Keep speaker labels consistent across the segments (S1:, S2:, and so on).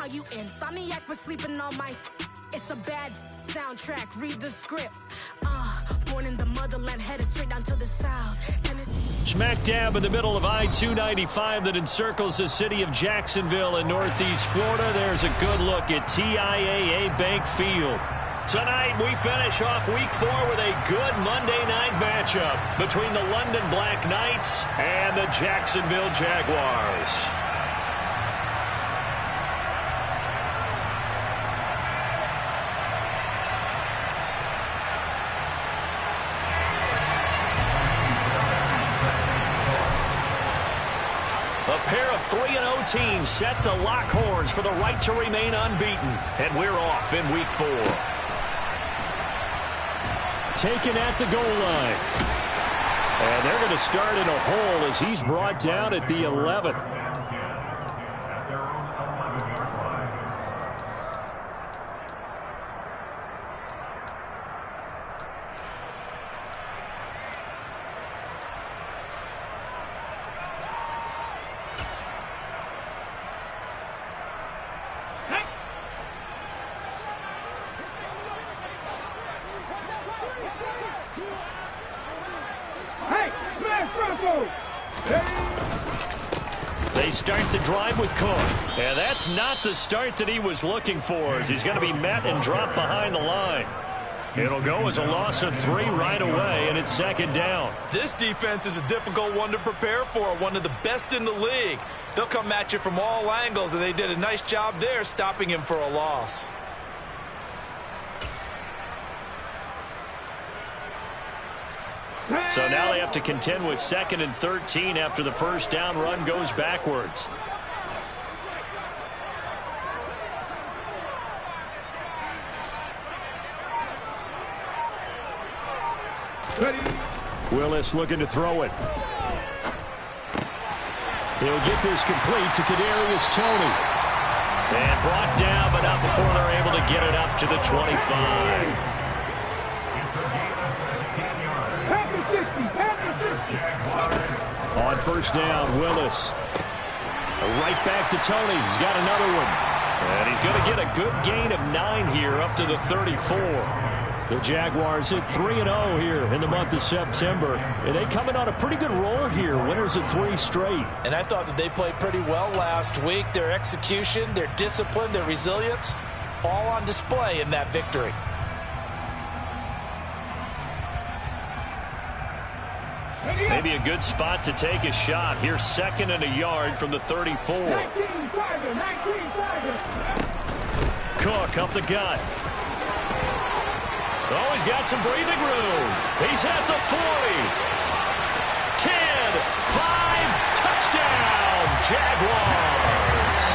S1: Now you insomniac for sleeping on my. It's a bad soundtrack. Read the script. Born in the motherland, headed straight down to the south.
S2: Smack dab in the middle of I-295 that encircles the city of Jacksonville in northeast Florida. There's a good look at TIAA Bank Field. Tonight, we finish off Week 4 with a good Monday night matchup between the London Black Knights and the Jacksonville Jaguars. A pair of 3-0 teams set to lock horns for the right to remain unbeaten, and we're off in Week 4. Taken at the goal line. And they're going to start in a hole as he's brought down at the 11th. They start the drive with Cook. And that's not the start that he was looking for, as he's going to be met and dropped behind the line. It'll go as a loss of 3 right away, and it's second down.
S3: This defense is a difficult one to prepare for, one of the best in the league. They'll come at you from all angles, and they did a nice job there stopping him for a loss.
S2: So now they have to contend with 2nd and 13 after the first down run goes backwards.
S4: Ready.
S2: Willis looking to throw it. He'll get this complete to Kadarius Toney. And brought down, but not before they're able to get it up to the 25. On first down, Willis. Right back to Toney. He's got another one. And he's going to get a good gain of 9 here up to the 34. The Jaguars hit 3-0 here in the month of September. And they coming on a pretty good roll here. Winners of 3 straight.
S3: And I thought that they played pretty well last week. Their execution, their discipline, their resilience, all on display in that victory.
S2: Maybe a good spot to take a shot. Here's 2nd and a yard from the 34. Cook up the gut. Oh, he's got some breathing room. He's at the 40. 10, 5, touchdown, Jaguars.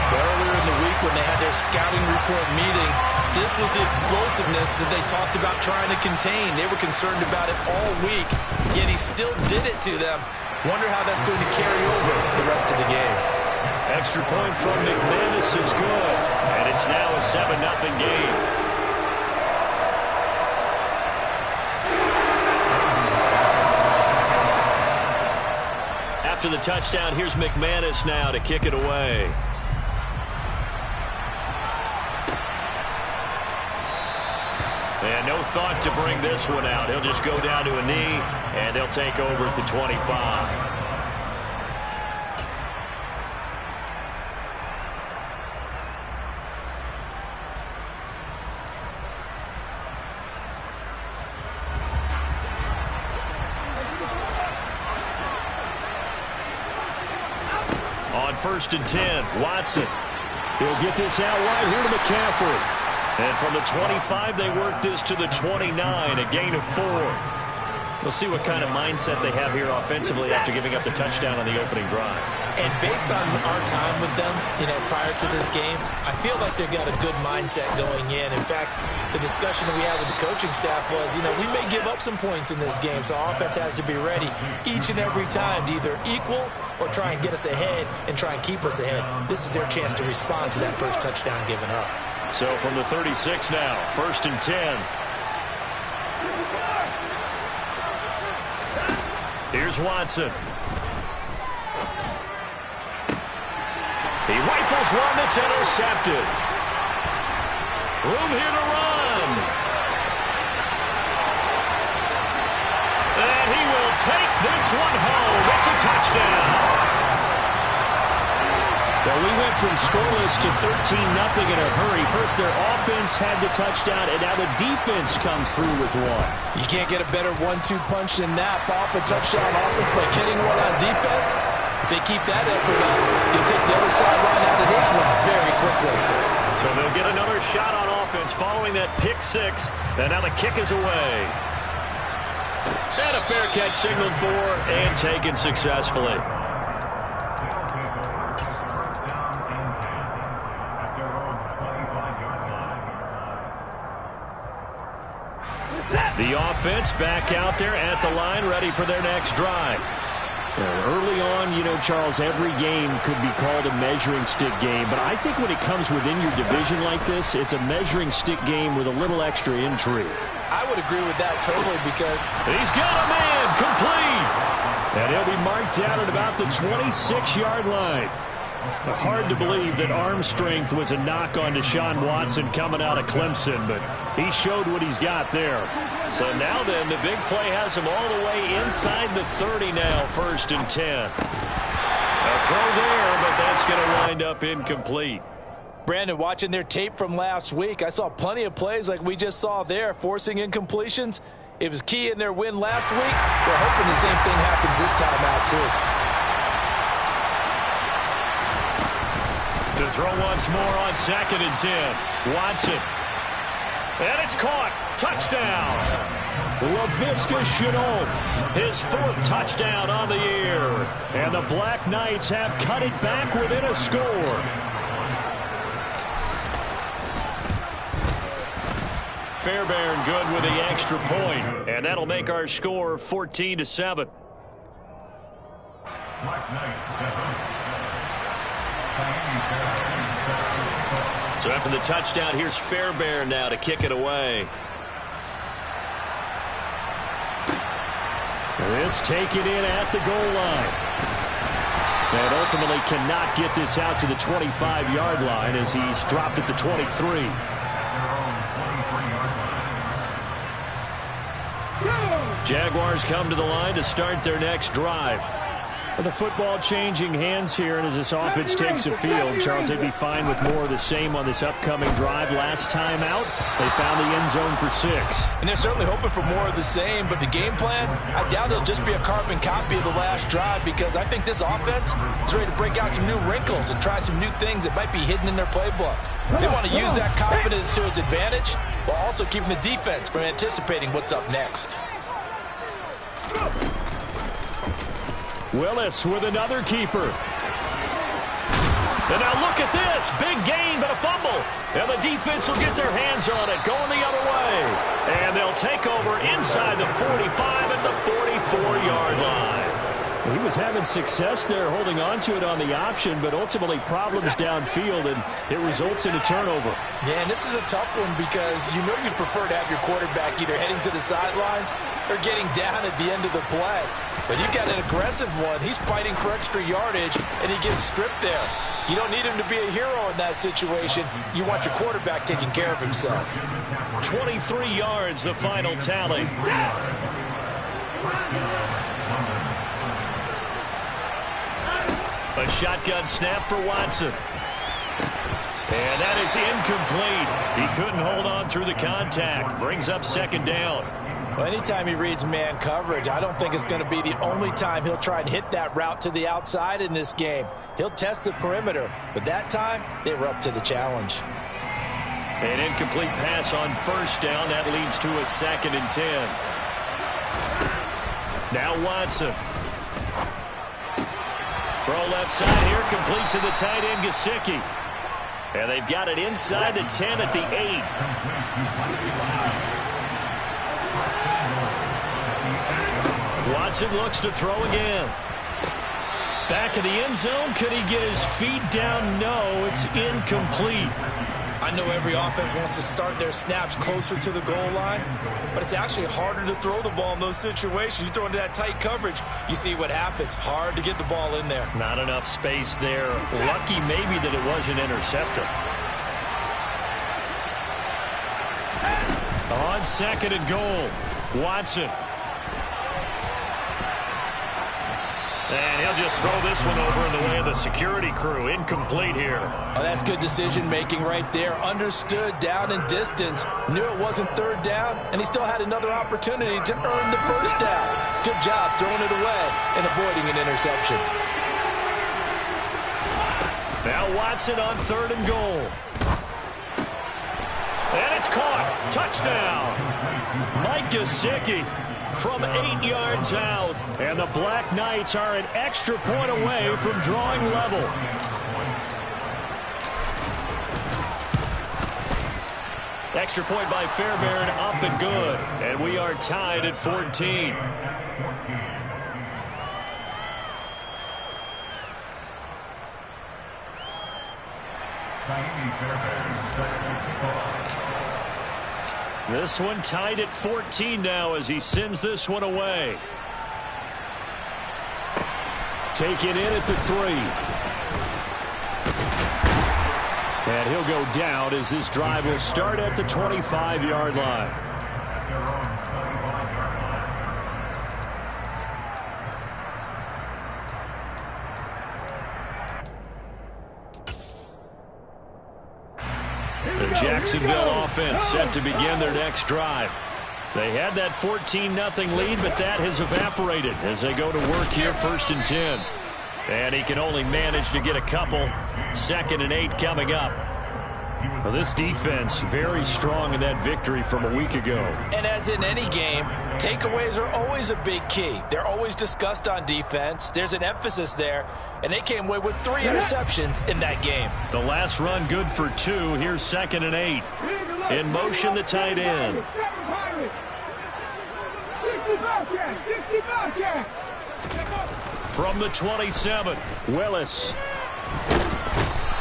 S3: Earlier in the week when they had their scouting report meeting, this was the explosiveness that they talked about trying to contain. They were concerned about it all week, yet he still did it to them. Wonder how that's going to carry over the rest of the game.
S2: Extra point from McManus is good, and it's now a 7-0 game. After the touchdown, here's McManus now to kick it away. And no thought to bring this one out. He'll just go down to a knee, and they'll take over at the 25. On 1st and 10, Watson. He'll get this out wide here to McCaffrey. And from the 25, they work this to the 29, a gain of 4. We'll see what kind of mindset they have here offensively after giving up the touchdown on the opening drive.
S3: And based on our time with them, prior to this game, I feel like they've got a good mindset going in. In fact, the discussion that we had with the coaching staff was, we may give up some points in this game, so our offense has to be ready each and every time to either equal or try and get us ahead and try and keep us ahead. This is their chance to respond to that first touchdown given up.
S2: So from the 36 now, 1st and 10. Here's Watson. He rifles one that's intercepted. Room here to run. And he will take this one home. It's a touchdown. Well, we went from scoreless to 13-0 in a hurry. First, their offense had the touchdown, and now the defense comes through with one.
S3: You can't get a better 1-2 punch than that. Follow up a touchdown offense by getting one on defense. If they keep that effort up, you'll take the other sideline out of this one very quickly.
S2: So they'll get another shot on offense following that pick six. And now the kick is away. And a fair catch signaled for and taken successfully. The offense back out there at the line, ready for their next drive. Early on, you know, Charles, every game could be called a measuring stick game. But I think when it comes within your division like this, it's a measuring stick game with a little extra intrigue.
S3: I would agree with that totally because
S2: he's got a man complete. And he'll be marked down at about the 26-yard line. Hard to believe that arm strength was a knock on Deshaun Watson coming out of Clemson, but he showed what he's got there. So now then, the big play has him all the way inside the 30 now, 1st and 10. A throw there, but that's going to wind up incomplete.
S3: Brandon, watching their tape from last week, I saw plenty of plays like we just saw there, forcing incompletions. It was key in their win last week. They're hoping the same thing happens this time out, too.
S2: To throw once more on 2nd and 10. Watson. And it's caught. Touchdown. Laviska Shenault. His 4th touchdown on the year. And the Black Knights have cut it back within a score. Fairbairn good with the extra point. And that'll make our score 14-7.
S4: Black Knights 7.
S2: So after the touchdown, here's Fairbairn now to kick it away. This taken in at the goal line. And ultimately cannot get this out to the 25-yard line as he's dropped at the 23. Jaguars come to the line to start their next drive. The football changing hands here, and as this offense takes the field, Charles, they'd be fine with more of the same on this upcoming drive. Last time out, they found the end zone for 6.
S3: And they're certainly hoping for more of the same, but the game plan, I doubt it'll just be a carbon copy of the last drive because I think this offense is ready to break out some new wrinkles and try some new things that might be hidden in their playbook. They want to use that confidence to its advantage while also keeping the defense from anticipating what's up next.
S2: Willis with another keeper. And now look at this. Big gain, but a fumble. And the defense will get their hands on it, going the other way. And they'll take over inside the 45 at the 44-yard line. He was having success there holding on to it on the option, but ultimately problems downfield, and it results in a turnover.
S3: Yeah, and this is a tough one because you know you'd prefer to have your quarterback either heading to the sidelines or getting down at the end of the play. But you've got an aggressive one. He's fighting for extra yardage, and he gets stripped there. You don't need him to be a hero in that situation. You want your quarterback taking care of himself.
S2: 23 yards, the final tally. A shotgun snap for Watson. And that is incomplete. He couldn't hold on through the contact. Brings up 2nd down.
S3: Well, anytime he reads man coverage, I don't think it's going to be the only time he'll try and hit that route to the outside in this game. He'll test the perimeter, but that time they were up to the challenge.
S2: An incomplete pass on 1st down. That leads to a 2nd and 10. Now Watson. Throw left side here, complete to the tight end, Gesicki. And they've got it inside the 10 at the 8. Watson looks to throw again. Back of the end zone. Could he get his feet down? No, it's incomplete.
S3: I know every offense wants to start their snaps closer to the goal line, but it's actually harder to throw the ball in those situations. You throw into that tight coverage, you see what happens. Hard to get the ball in there.
S2: Not enough space there. Lucky maybe that it wasn't intercepted. On 2nd and goal, Watson. And he'll just throw this one over in the way of the security crew. Incomplete here.
S3: Oh, that's good decision-making right there. Understood down and distance. Knew it wasn't 3rd down, and he still had another opportunity to earn the 1st down. Good job throwing it away and avoiding an interception.
S2: Now Watson on 3rd and goal. And it's caught. Touchdown. Mike Gesicki from 8 yards out. And the Black Knights are an extra point away from drawing level. Extra point by Fairbairn, up and good. And we are tied at 14. This one tied at 14 now as he sends this one away. Taken in at the 3. And he'll go down as this drive will start at the 25-yard line. The Jacksonville offense set to begin their next drive. They had that 14-0 lead, but that has evaporated as they go to work here 1st and 10. And he can only manage to get a couple. 2nd and 8 coming up. Well, this defense very strong in that victory from a week ago.
S3: And as in any game, takeaways are always a big key. They're always discussed on defense. There's an emphasis there. And they came away with 3 interceptions in that game.
S2: The last run good for 2. Here's 2nd and 8. In motion, the tight end. From the 27, Willis.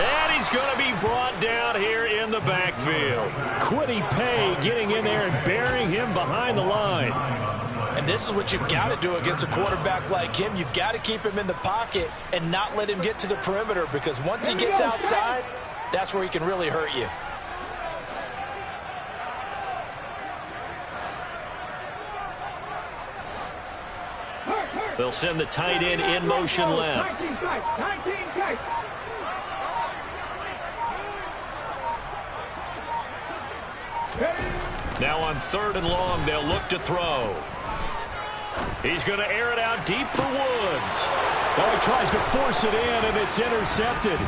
S2: And he's going to be brought down here in the backfield. Quiddy Pay getting in there and burying him behind the line.
S3: And this is what you've got to do against a quarterback like him. You've got to keep him in the pocket and not let him get to the perimeter, because once he gets outside, that's where he can really hurt you.
S2: They'll send the tight end in motion left. Now on 3rd and long, they'll look to throw. He's going to air it out deep for Woods.
S5: Oh, he tries to force it in, and it's intercepted.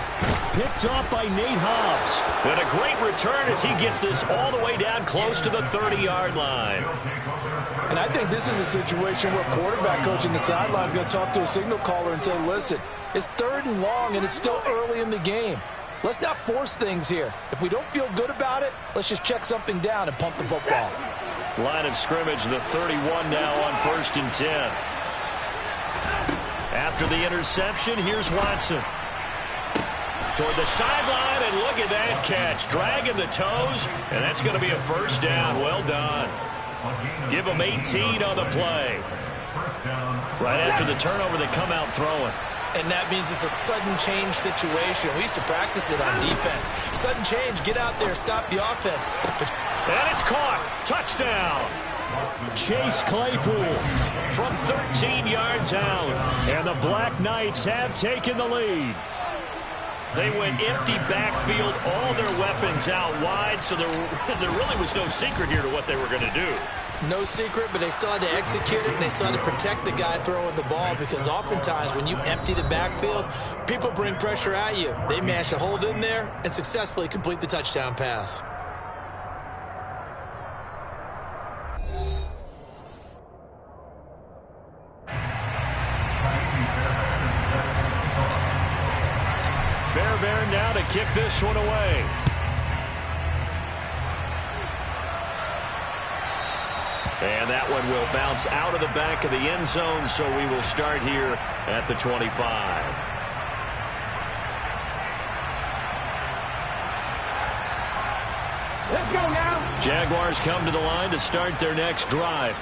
S5: Picked off by Nate Hobbs.
S2: And a great return as he gets this all the way down close to the 30-yard line.
S3: And I think this is a situation where quarterback coach in the sideline is going to talk to a signal caller and say, listen, it's 3rd and long, and it's still early in the game. Let's not force things here. If we don't feel good about it, let's just check something down and pump the football.
S2: Line of scrimmage, the 31 now on 1st and 10. After the interception, here's Watson. Toward the sideline, and look at that catch. Dragging the toes, and that's going to be a 1st down. Well done. Give them 18 on the play. Right after the turnover, they come out throwing.
S3: And that means it's a sudden change situation. We used to practice it on defense. Sudden change, get out there, stop the offense.
S2: And it's caught. Touchdown.
S5: Chase Claypool
S2: from 13 yards out. And the Black Knights have taken the lead. They went empty backfield, all their weapons out wide, so there really was no secret here to what they were going to do.
S3: No secret, but they still had to execute it, and they still had to protect the guy throwing the ball, because oftentimes when you empty the backfield, people bring pressure at you. They managed to hold in there and successfully complete the touchdown pass.
S2: Fairbairn now to kick this one away. And that one will bounce out of the back of the end zone, so we will start here at the 25.
S4: Let's go now.
S2: Jaguars come to the line to start their next drive.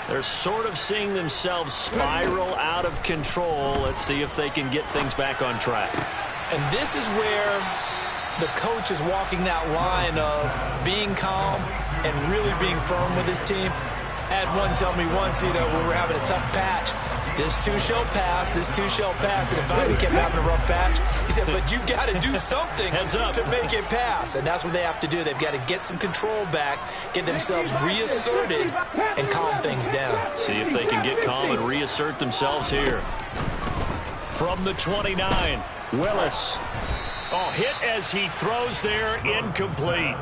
S2: They're sort of seeing themselves spiral out of control. Let's see if they can get things back on track.
S3: And this is where the coach is walking that line of being calm and really being firm with his team. I had one tell me once, when we were having a tough patch, this too shall pass, this too shall pass. And if I kept having a rough patch, he said, but you got to do something to make it pass. And that's what they have to do. They've got to get some control back, get themselves reasserted, and calm things down.
S2: See if they can get calm and reassert themselves here. From the 29, Willis. Oh, hit as he throws there, incomplete.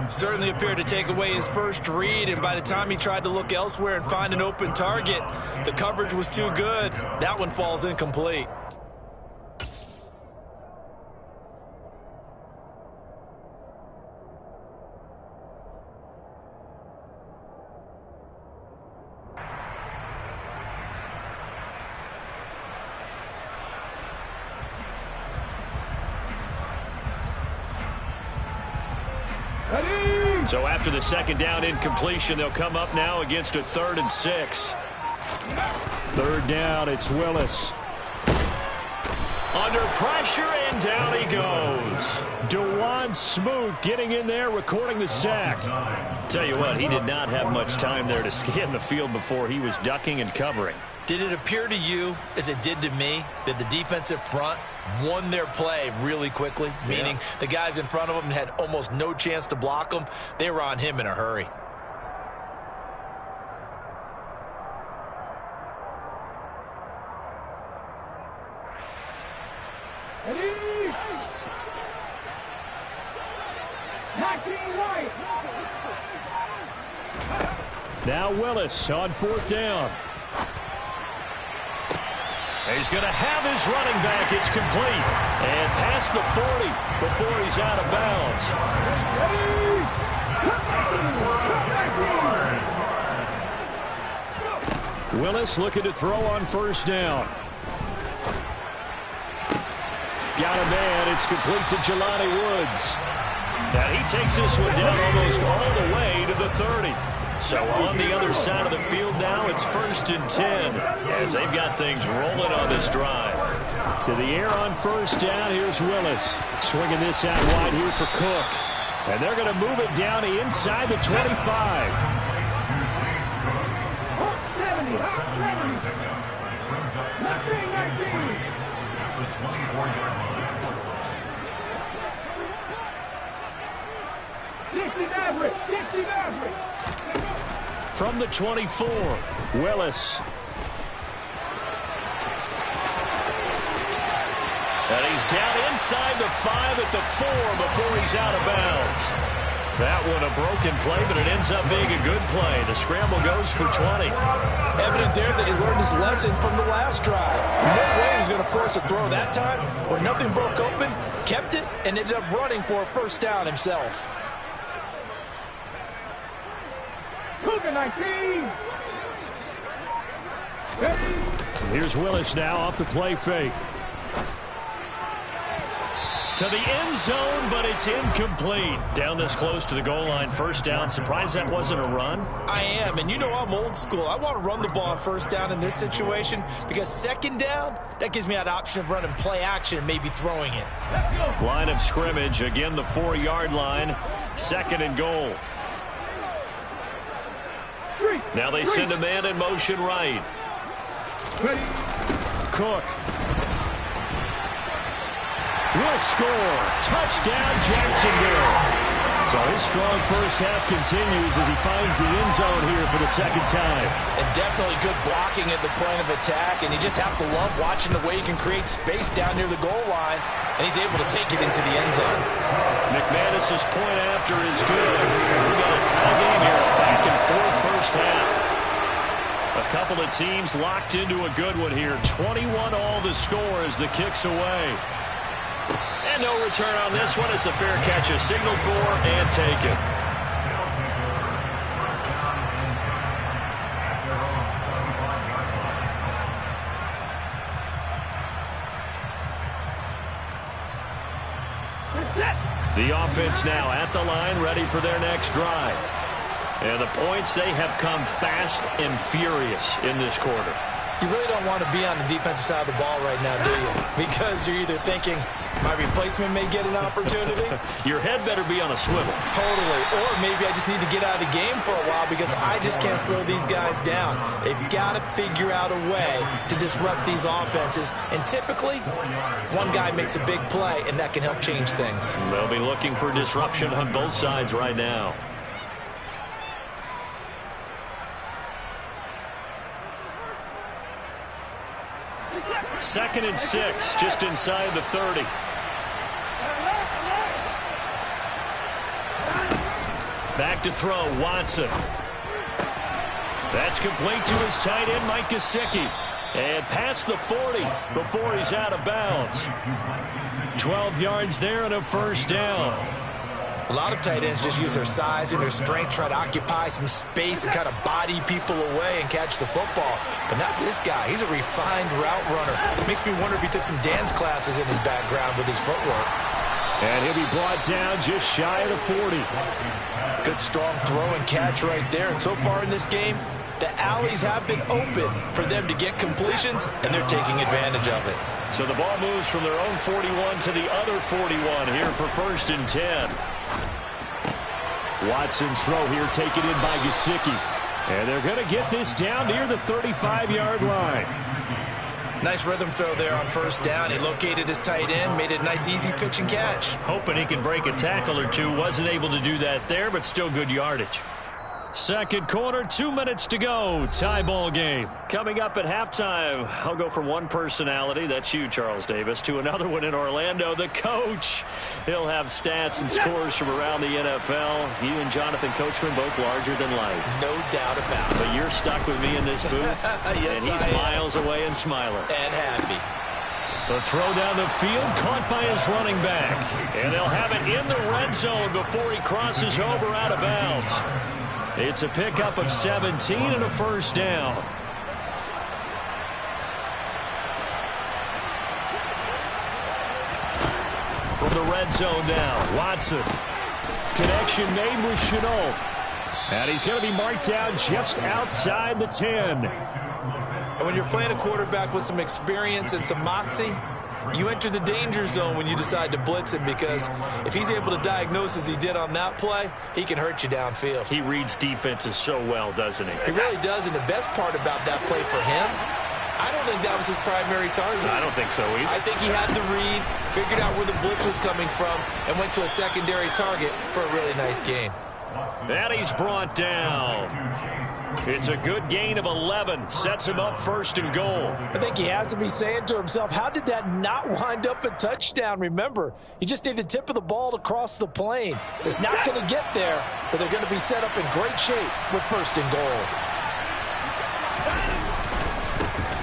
S3: Certainly appeared to take away his first read, and by the time he tried to look elsewhere and find an open target, the coverage was too good. That one falls incomplete.
S2: So after the second down incompletion, they'll come up now against a 3rd and 6.
S5: Third down, it's Willis.
S2: Under pressure, and down he goes.
S5: Dewan Smoot getting in there, recording the sack.
S2: Tell you what, he did not have much time there to scan the field before he was ducking and covering.
S3: Did it appear to you, as it did to me, that the defensive front won their play really quickly? Meaning the guys in front of them had almost no chance to block them. They were on him in a hurry.
S5: Now Willis on 4th down.
S2: He's going to have his running back. It's complete. And past the 40 before he's out of bounds.
S5: Willis looking to throw on 1st down. Got a man. It's complete to Jelani Woods.
S2: Now he takes this one down almost all the way to the 30. So on the other side of the field now, it's 1st and 10 as they've got things rolling on this drive.
S5: To the air on 1st down, here's Willis. Swinging this out wide here for Cook. And they're going to move it down to inside the 25.
S2: From the 24,
S5: Willis.
S2: And he's down inside the 5 at the 4 before he's out of bounds. That one a broken play, but it ends up being a good play. The scramble goes for 20.
S3: Evident there that he learned his lesson from the last drive. No way he was going to force a throw that time. When nothing broke open, kept it, and ended up running for a 1st down himself.
S5: Here's Willis now off the play fake.
S2: To the end zone, but it's incomplete. Down this close to the goal line, 1st down. Surprised that wasn't a run?
S3: I am, and I'm old school. I want to run the ball on 1st down in this situation because 2nd down, that gives me that option of running play action and maybe throwing it.
S2: Line of scrimmage, again the 4-yard line, 2nd and goal. Now they send a man in motion right.
S5: Cook will score. Touchdown, Jacksonville. So his strong 1st half continues as he finds the end zone here for the 2nd time.
S3: And definitely good blocking at the point of attack, and you just have to love watching the way he can create space down near the goal line, and he's able to take it into the end zone.
S2: McManus's point after is good. We got a tie game here, back and forth 1st half. A couple of teams locked into a good one here. 21 all the score as the kick's away. And no return on this one. It's a fair catch, a signal for, and taken. The offense now at the line, ready for their next drive. And the points, they have come fast and furious in this quarter.
S3: You really don't want to be on the defensive side of the ball right now, do you? Because you're either thinking, my replacement may get an opportunity.
S2: Your head better be on a swivel.
S3: Totally. Or maybe I just need to get out of the game for a while because I just can't slow these guys down. They've got to figure out a way to disrupt these offenses. And typically, one guy makes a big play, and that can help change things.
S2: They'll be looking for disruption on both sides right now. Second and 6, just inside the 30. Back to throw, Watson. That's complete to his tight end, Mike Gesicki. And past the 40 before he's out of bounds. 12 yards there and a first down.
S3: A lot of tight ends just use their size and their strength, try to occupy some space and kind of body people away and catch the football. But not this guy. He's a refined route runner. Makes me wonder if he took some dance classes in his background with his footwork.
S5: And he'll be brought down just shy of the 40.
S3: Good strong throw and catch right there. And so far in this game, the alleys have been open for them to get completions, and they're taking advantage of it.
S2: So the ball moves from their own 41 to the other 41 here for first and 10.
S5: Watson's throw here taken in by Gesicki. And they're going to get this down near the 35-yard line.
S3: Nice rhythm throw there on first down. He located his tight end, made it a nice easy pitch and catch.
S2: Hoping he could break a tackle or two. Wasn't able to do that there, but still good yardage. Second quarter, 2 minutes to go. Tie ball game. Coming up at halftime, I'll go from one personality, that's you, Charles Davis, to another one in Orlando, the coach. He'll have stats and scores from around the NFL. You and Jonathan Coachman both larger than life.
S3: No doubt about it.
S2: But you're stuck with me in this booth,
S3: yes,
S2: and he's miles away and smiling.
S3: And happy.
S2: The throw down the field, caught by his running back. And they'll have it in the red zone before he crosses over out of bounds. It's a pickup of 17 and a first down. From the red zone now, Watson. Connection made with Chenault.
S5: And he's going to be marked down just outside the 10.
S3: And when you're playing a quarterback with some experience and some moxie, you enter the danger zone when you decide to blitz him, because if he's able to diagnose as he did on that play, he can hurt you downfield.
S2: He reads defenses so well, doesn't he?
S3: He really does, and the best part about that play for him, I don't think that was his primary target.
S2: I don't think so either.
S3: I think he had the read, figured out where the blitz was coming from, and went to a secondary target for a really nice gain.
S2: And he's brought down. It's a good gain of 11. Sets him up first and goal.
S3: I think he has to be saying to himself, how did that not wind up a touchdown? Remember, you just need the tip of the ball to cross the plane. It's not going to get there, but they're going to be set up in great shape with first and goal.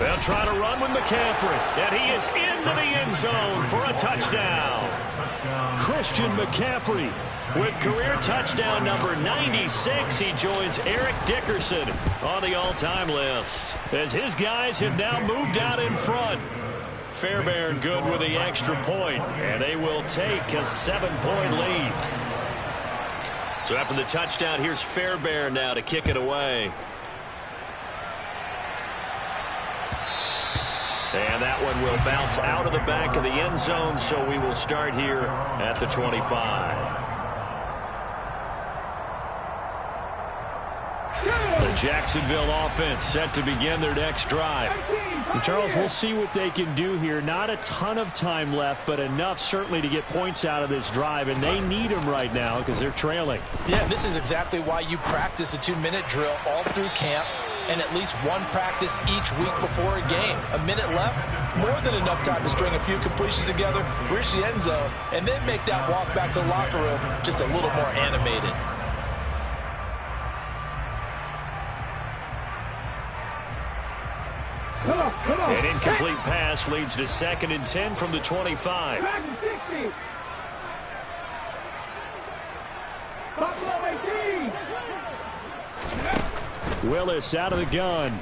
S2: They'll try to run with McCaffrey, and he is into the end zone for a touchdown.
S5: Christian McCaffrey.
S2: With career touchdown number 96, he joins Eric Dickerson on the all-time list, as his guys have now moved out in front. Fairbairn good with the extra point, and they will take a 7-point lead. So after the touchdown, here's Fairbairn now to kick it away. And that one will bounce out of the back of the end zone, so we will start here at the 25. The Jacksonville offense set to begin their next drive.
S5: And Charles, we'll see what they can do here. Not a ton of time left, but enough certainly to get points out of this drive, and they need them right now because they're trailing.
S3: Yeah, this is exactly why you practice a 2-minute drill all through camp, and at least one practice each week before a game. A minute left, more than enough time to string a few completions together, reach the end zone, and then make that walk back to the locker room just a little more animated.
S2: An incomplete pass leads to 2nd and 10 from the 25.
S5: Willis out of the gun.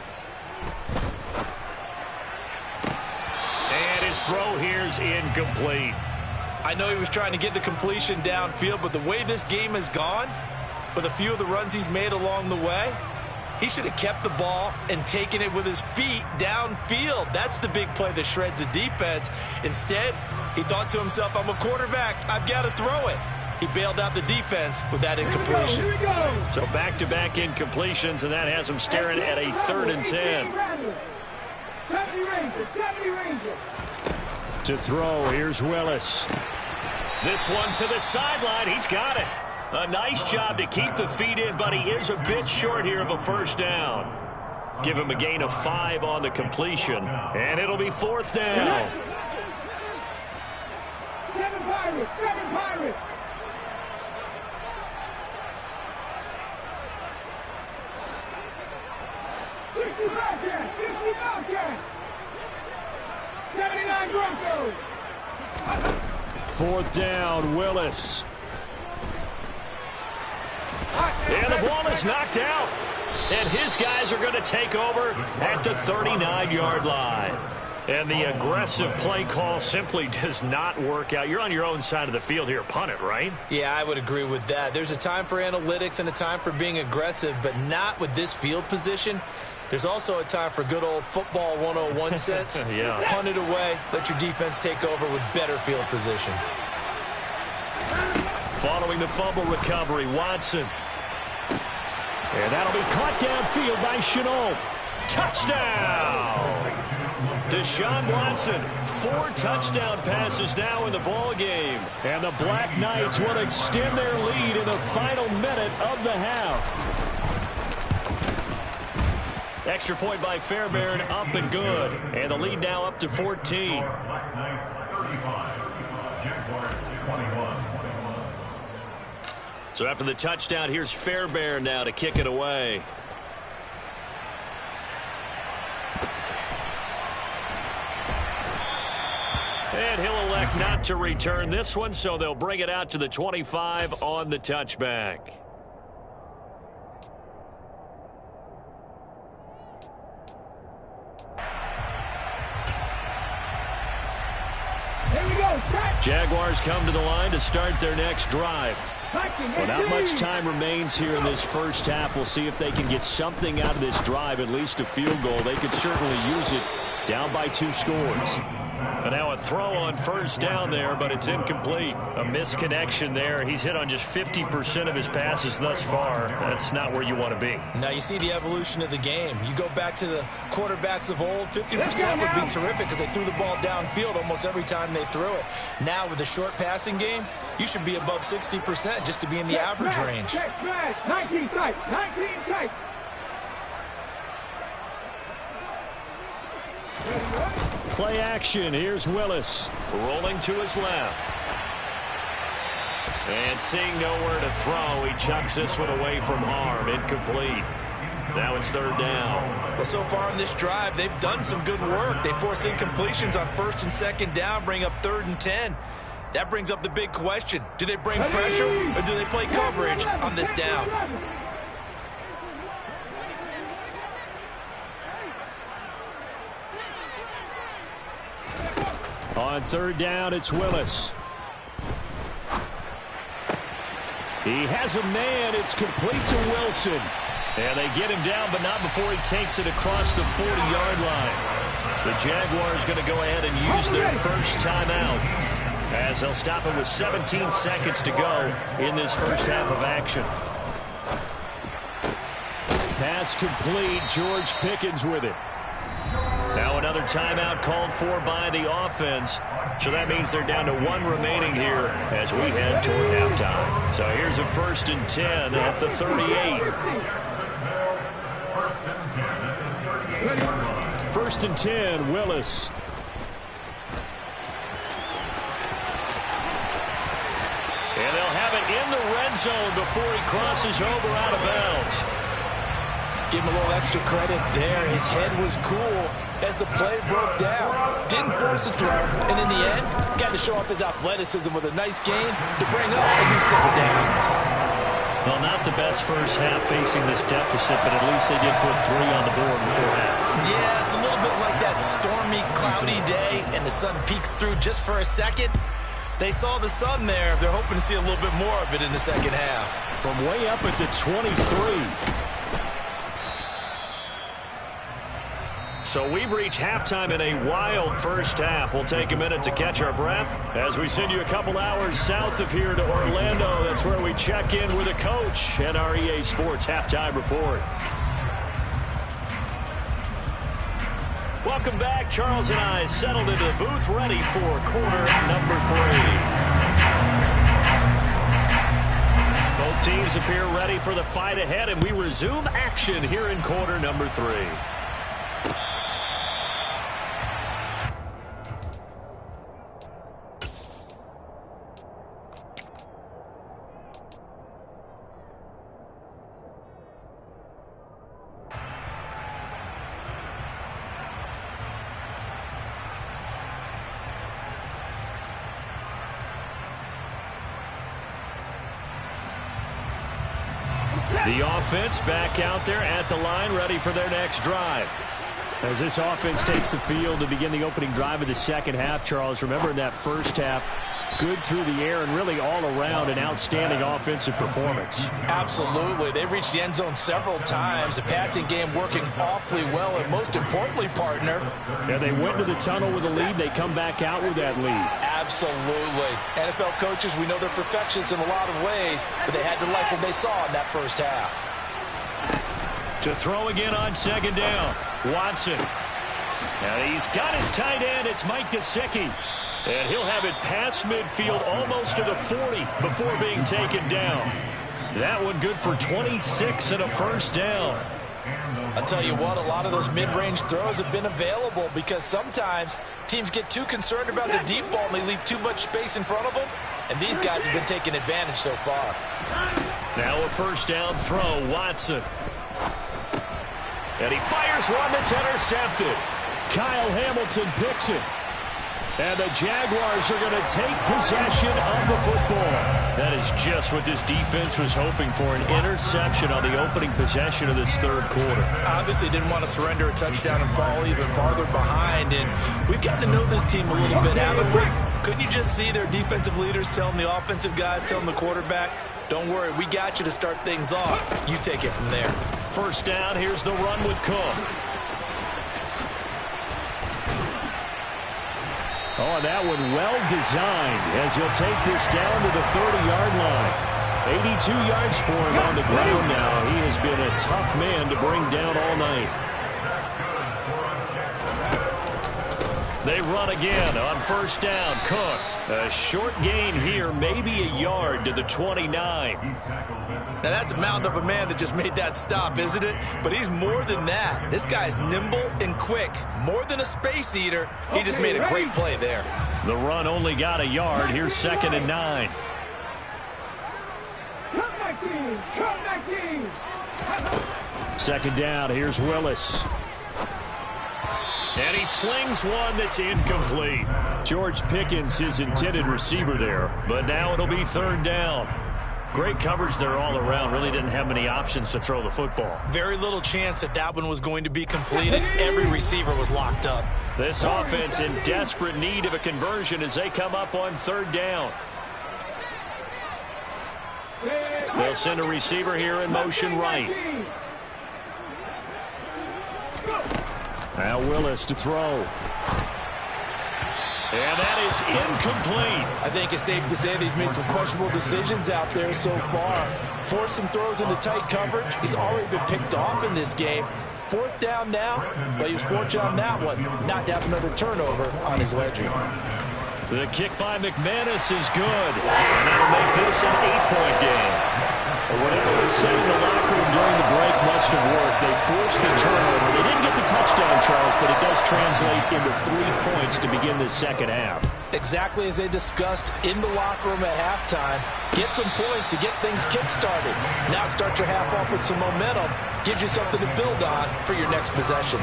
S2: And his throw here's incomplete.
S3: I know he was trying to get the completion downfield, but the way this game has gone, with a few of the runs he's made along the way, he should have kept the ball and taken it with his feet downfield. That's the big play that shreds a defense. Instead, he thought to himself, I'm a quarterback. I've got to throw it. He bailed out the defense with that incompletion.
S4: Here we go.
S2: So back-to-back incompletions, and that has him staring at a 3rd and 10.
S4: 70 Rangers.
S2: To throw, here's Willis. This one to the sideline. He's got it. A nice job to keep the feet in, but he is a bit short here of a first down. Give him a gain of 5 on the completion, and it'll be 4th down.
S4: 7 Pirates. 60 Bobcats. 79 Broncos.
S2: 4th down, Willis. And the ball is knocked out. And his guys are going to take over at the 39-yard line. And the aggressive play call simply does not work out. You're on your own side of the field here. Punt it, right?
S3: Yeah, I would agree with that. There's a time for analytics and a time for being aggressive, but not with this field position. There's also a time for good old football 101 sense.
S2: Yeah.
S3: Punt it away. Let your defense take over with better field position.
S2: Following the fumble recovery, Watson. And that'll be caught downfield by Chenault. Touchdown! Deshaun Watson, 4 touchdown passes now in the ball game. And the Black Knights will extend their lead in the final minute of the half. Extra point by Fairbairn, up and good. And the lead now up to 14.
S6: Black Knights 35, Jaguars 21.
S2: So after the touchdown, here's Fairbairn now to kick it away. And he'll elect not to return this one, so they'll bring it out to the 25 on the touchback.
S4: Here we go.
S2: Jaguars come to the line to start their next drive. Well, not much time remains here in this first half. We'll see if they can get something out of this drive, at least a field goal. They could certainly use it down by 2 scores. And now a throw on first down there, but it's incomplete. A misconnection there. He's hit on just 50% of his passes thus far. That's not where you want to be.
S3: Now you see the evolution of the game. You go back to the quarterbacks of old, 50% would be terrific because they threw the ball downfield almost every time they threw it. Now with the short passing game, you should be above 60% just to be in the average range.
S4: 19 tight.
S2: Play action. Here's Willis. Rolling to his left. And seeing nowhere to throw, he chucks this one away from harm. Incomplete. Now it's 3rd down.
S3: Well, so far in this drive, they've done some good work. They force incompletions on 1st and 2nd down, bring up 3rd and 10. That brings up the big question. Do they bring pressure or do they play coverage on this down?
S2: On 3rd down, it's Willis. He has a man. It's complete to Wilson. And they get him down, but not before he takes it across the 40-yard line. The Jaguars going to go ahead and use their first timeout, as they'll stop it with 17 seconds to go in this first half of action. Pass complete. George Pickens with it. Now another timeout called for by the offense. So that means they're down to 1 remaining here as we head toward halftime. So here's a 1st and 10 at the 38. 1st and 10, Willis. And they'll have it in the red zone before he crosses over out of bounds.
S3: Give him a little extra credit there. His head was cool as the play broke down. Didn't force a throw, and in the end, got to show off his athleticism with a nice gain to bring up a new set of downs.
S2: Well, not the best first half facing this deficit, but at least they did put 3 on the board before half.
S3: Yeah, it's a little bit like that stormy, cloudy day, and the sun peeks through just for a second. They saw the sun there. They're hoping to see a little bit more of it in the second half.
S2: From way up at the 23. So we've reached halftime in a wild first half. We'll take a minute to catch our breath as we send you a couple hours south of here to Orlando. That's where we check in with a coach and our EA Sports halftime report. Welcome back. Charles and I settled into the booth ready for quarter number 3. Both teams appear ready for the fight ahead, and we resume action here in quarter number 3. The offense back out there at the line, ready for their next drive. As this offense takes the field to begin the opening drive of the second half, Charles, remember in that first half, good through the air and really all around an outstanding offensive performance.
S3: Absolutely. They reached the end zone several times. The passing game working awfully well, and most importantly, partner.
S2: Yeah, they went to the tunnel with a lead. They come back out with that lead.
S3: Absolutely. NFL coaches, we know they're perfectionists in a lot of ways, but they had to like what they saw in that first half.
S2: To throw again on second down, Watson. And he's got his tight end. It's Mike Gesicki. And he'll have it past midfield almost to the 40 before being taken down. That one good for 26 and a first down.
S3: I'll tell you what, a lot of those mid-range throws have been available because sometimes teams get too concerned about the deep ball and they leave too much space in front of them. And these guys have been taking advantage so far.
S2: Now a first down throw, Watson. And he fires one that's intercepted. Kyle Hamilton picks it. And the Jaguars are going to take possession of the football. That is just what this defense was hoping for, an interception on the opening possession of this third quarter.
S3: Obviously didn't want to surrender a touchdown and fall even farther behind. And we've gotten to know this team a little bit, haven't we? Couldn't you just see their defensive leaders telling the offensive guys, telling the quarterback, don't worry, we got you to start things off. You take it from there.
S2: First down, here's the run with Cook. Oh, and that one well designed as he'll take this down to the 30-yard line. 82 yards for him on the ground now. He has been a tough man to bring down all night. They run again on first down. Cook, a short gain here, maybe a yard to the 29.
S3: Now, that's a mountain of a man that just made that stop, isn't it? But he's more than that. This guy's nimble and quick. More than a space eater. He just made a great play there.
S2: The run only got a yard. Here's 2nd and 9.
S4: Come back team! Come back team!
S2: Second down. Here's Willis. And he slings one that's incomplete. George Pickens, his intended receiver there. But now it'll be third down. Great coverage there all around. Really didn't have many options to throw the football.
S3: Very little chance that that one was going to be completed. Every receiver was locked up.
S2: This offense in desperate need of a conversion as they come up on third down. They'll send a receiver here in motion right. Now Willis to throw. And that is incomplete.
S3: I think it's safe to say that he's made some questionable decisions out there so far. Forced some throws into tight coverage. He's already been picked off in this game. Fourth down now, but he was fortunate on that one. Not to have another turnover on his ledger.
S2: The kick by McManus is good. And that'll make this an 8-point game. Whatever was said in the locker room during the break must have worked. They forced the turnover. They didn't get the touchdown, Charles, but it does translate into 3 points to begin the second half.
S3: Exactly as they discussed in the locker room at halftime. Get some points to get things kick-started. Now start your half off with some momentum. Gives you something to build on for your next possession.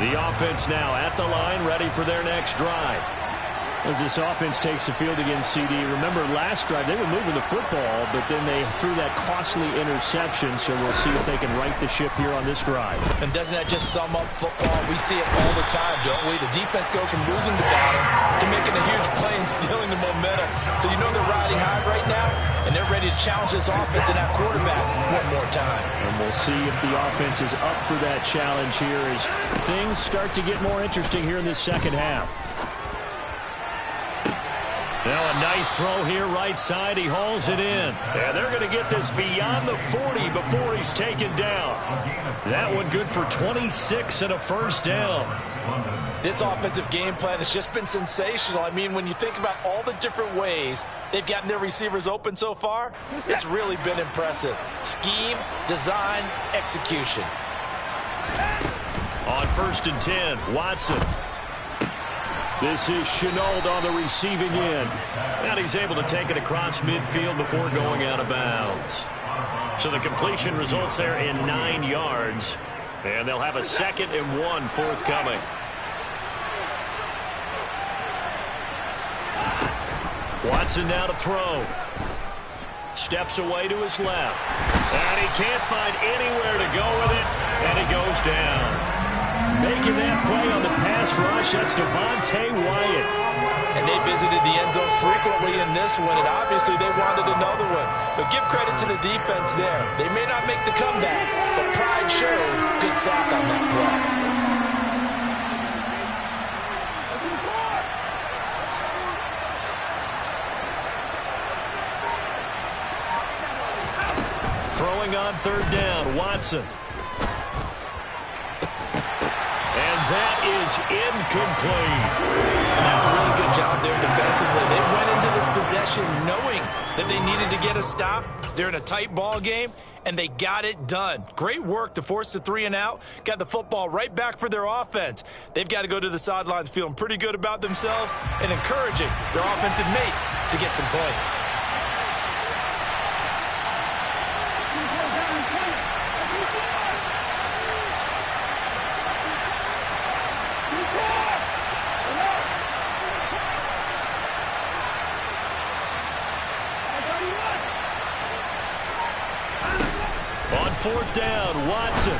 S3: The
S2: offense now at the line, ready for their next drive. As this offense takes the field against CD. Remember, last drive, they were moving the football, but then they threw that costly interception, so we'll see if they can right the ship here on this drive.
S3: And doesn't that just sum up football? We see it all the time, don't we? The defense goes from losing the battle to making a huge play and stealing the momentum. So you know they're riding high right now, and they're ready to challenge this offense and that quarterback one more time.
S2: And we'll see if the offense is up for that challenge here as things start to get more interesting here in this second half. Now a nice throw here right side. He hauls it in. And they're going to get this beyond the 40 before he's taken down. That one good for 26 and a first down.
S3: This offensive game plan has just been sensational. I mean, when you think about all the different ways they've gotten their receivers open so far, it's really been impressive. Scheme, design, execution.
S2: On 1st and 10, Watson. This is Chenault on the receiving end. And he's able to take it across midfield before going out of bounds. So the completion results there in 9 yards. And they'll have a 2nd and 1 forthcoming. Watson now to throw. Steps away to his left. And he can't find anywhere to go with it. And he goes down. Making that play on the pass rush, that's Devontae Wyatt.
S3: And they visited the end zone frequently in this one, and obviously they wanted another one. But give credit to the defense there. They may not make the comeback, but pride showed. Good sack on that play.
S2: Throwing on 3rd down, Watson. That is incomplete.
S3: And that's a really good job there defensively. They went into this possession knowing that they needed to get a stop. They're in a tight ball game, and they got it done. Great work to force the 3 and out. Got the football right back for their offense. They've got to go to the sidelines feeling pretty good about themselves and encouraging their offensive mates to get some points.
S2: On 4th down, Watson.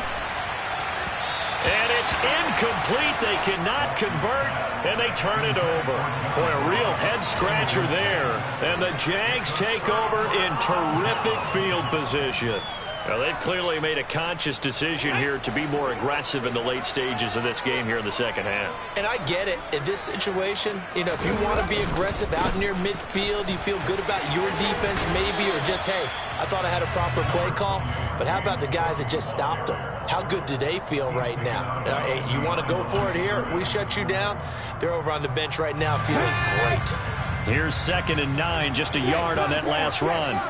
S2: And it's incomplete. They cannot convert, and they turn it over. Boy, a real head-scratcher there. And the Jags take over in terrific field position. Now, they've clearly made a conscious decision here to be more aggressive in the late stages of this game here in the second half.
S3: And I get it. In this situation, you know, if you want to be aggressive out near midfield, you feel good about your defense maybe, or just, hey, I thought I had a proper play call. But how about the guys that just stopped them? How good do they feel right now? Hey, you want to go for it here? We shut you down? They're over on the bench right now feeling great.
S2: Here's 2nd and 9, just a yard on that last run.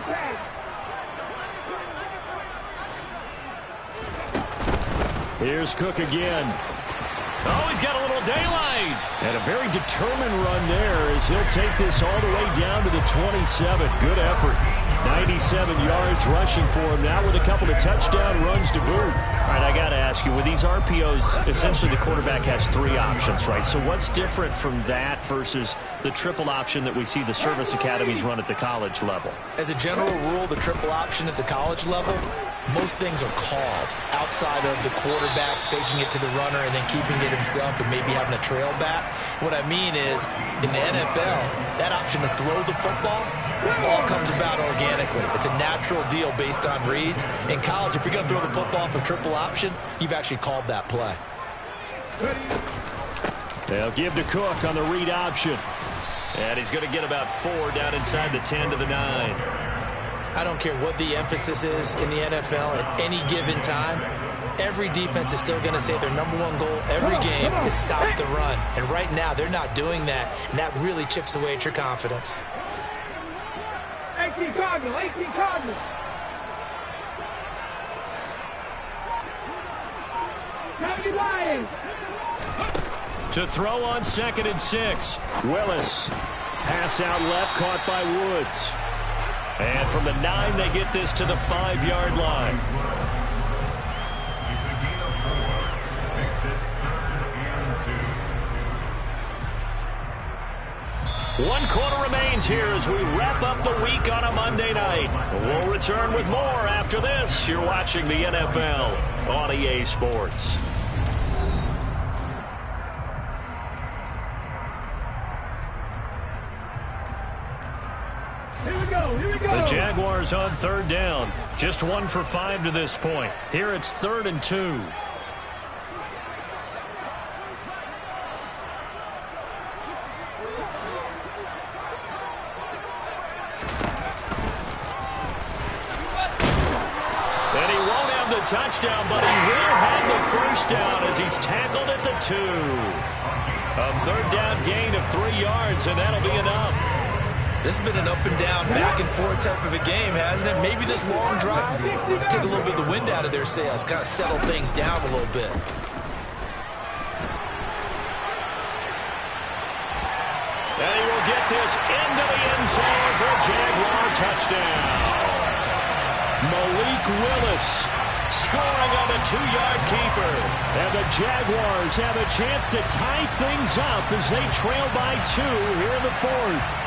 S2: Here's Cook again. Oh, he's got a little daylight. And a very determined run there as he'll take this all the way down to the 27. Good effort. 97 yards rushing for him now with a couple of touchdown runs to boot. All right, I got to ask you, with these RPOs, essentially the quarterback has 3 options, right? So what's different from that versus the triple option that we see the service academies run at the college level?
S3: As a general rule, the triple option at the college level, most things are called outside of the quarterback faking it to the runner and then keeping it himself and maybe having a trail back. What I mean is, in the NFL, that option to throw the football all comes about organically. It's a natural deal based on reads. In college, if you're going to throw the football for triple option, you've actually called that play.
S2: They'll give to Cook on the read option. And he's going to get about 4 down inside the 10 to the 9.
S3: I don't care what the emphasis is in the NFL at any given time. Every defense is still going to say their #1 goal every game is stop the run. And right now, they're not doing that, and that really chips away at your confidence.
S4: 18 Cardinals, 18 Cardinals. County Lions.
S2: To throw on 2nd and 6. Willis. Pass out left, caught by Woods. And from the 9, they get this to the 5-yard line. 1 quarter remains here as we wrap up the week on a Monday night. We'll return with more after this. You're watching the NFL on EA Sports.
S4: Here we go.
S2: The Jaguars on 3rd down. Just 1 for 5 to this point. Here it's 3rd and 2. And he won't have the touchdown, but he will have the first down as he's tackled at the 2. A 3rd down gain of 3 yards, and that'll be enough.
S3: This has been an up-and-down, back-and-forth type of a game, hasn't it? Maybe this long drive take a little bit of the wind out of their sails, kind of settle things down a little bit.
S2: And he will get this into the end zone for a Jaguar touchdown. Malik Willis scoring on a 2-yard keeper. And the Jaguars have a chance to tie things up as they trail by 2 here in the 4th.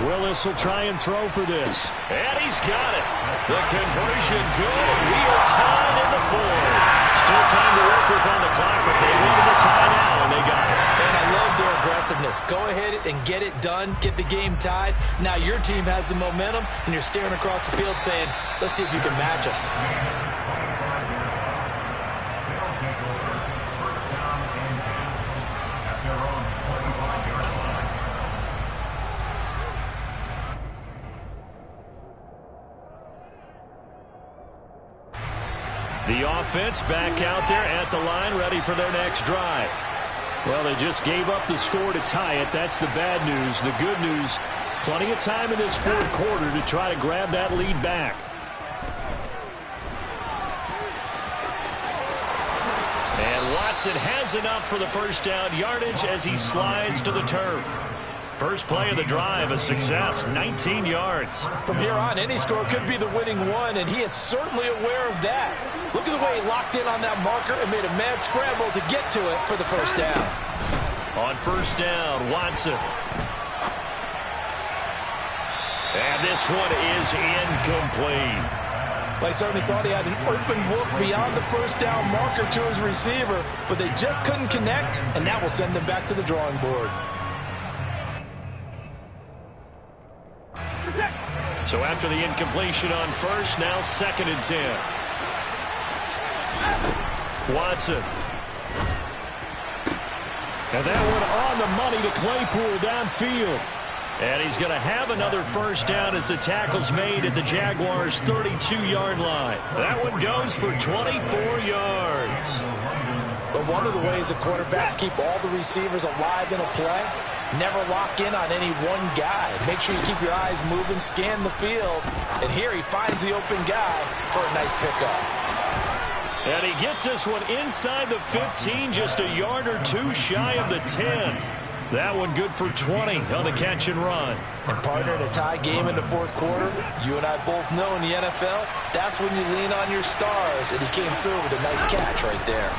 S2: Willis will try and throw for this. And he's got it. The conversion good, and we are tied in the 4th. Still time to work with on the clock, but they wanted the tie now, and they got it.
S3: And I love their aggressiveness. Go ahead and get it done, get the game tied. Now your team has the momentum, and you're staring across the field saying, let's see if you can match us.
S2: The offense back out there at the line, ready for their next drive. Well, they just gave up the score to tie it. That's the bad news. The good news, plenty of time in this 4th quarter to try to grab that lead back. And Watson has enough for the first down yardage as he slides to the turf. First play of the drive, a success, 19 yards.
S3: From here on, any score could be the winning one, and he is certainly aware of that. Look at the way he locked in on that marker and made a mad scramble to get to it for the first down.
S2: On first down, Watson. And this one is incomplete.
S3: Well, he certainly thought he had an open look beyond the first down marker to his receiver, but they just couldn't connect, and that will send them back to the drawing board.
S2: So after the incompletion on first, now 2nd and 10. Watson. And that one on the money to Claypool downfield. And he's going to have another first down as the tackle's made at the Jaguars' 32-yard line. That one goes for 24 yards.
S3: But one of the ways that quarterbacks keep all the receivers alive in a play, never lock in on any one guy. Make sure you keep your eyes moving, scan the field. And here he finds the open guy for a nice pickup.
S2: And he gets this one inside the 15, just a yard or 2 shy of the 10. That one good for 20 on the catch and run.
S3: And partner, in a tie game in the 4th quarter, you and I both know in the NFL, that's when you lean on your stars. And he came through with a nice catch right there.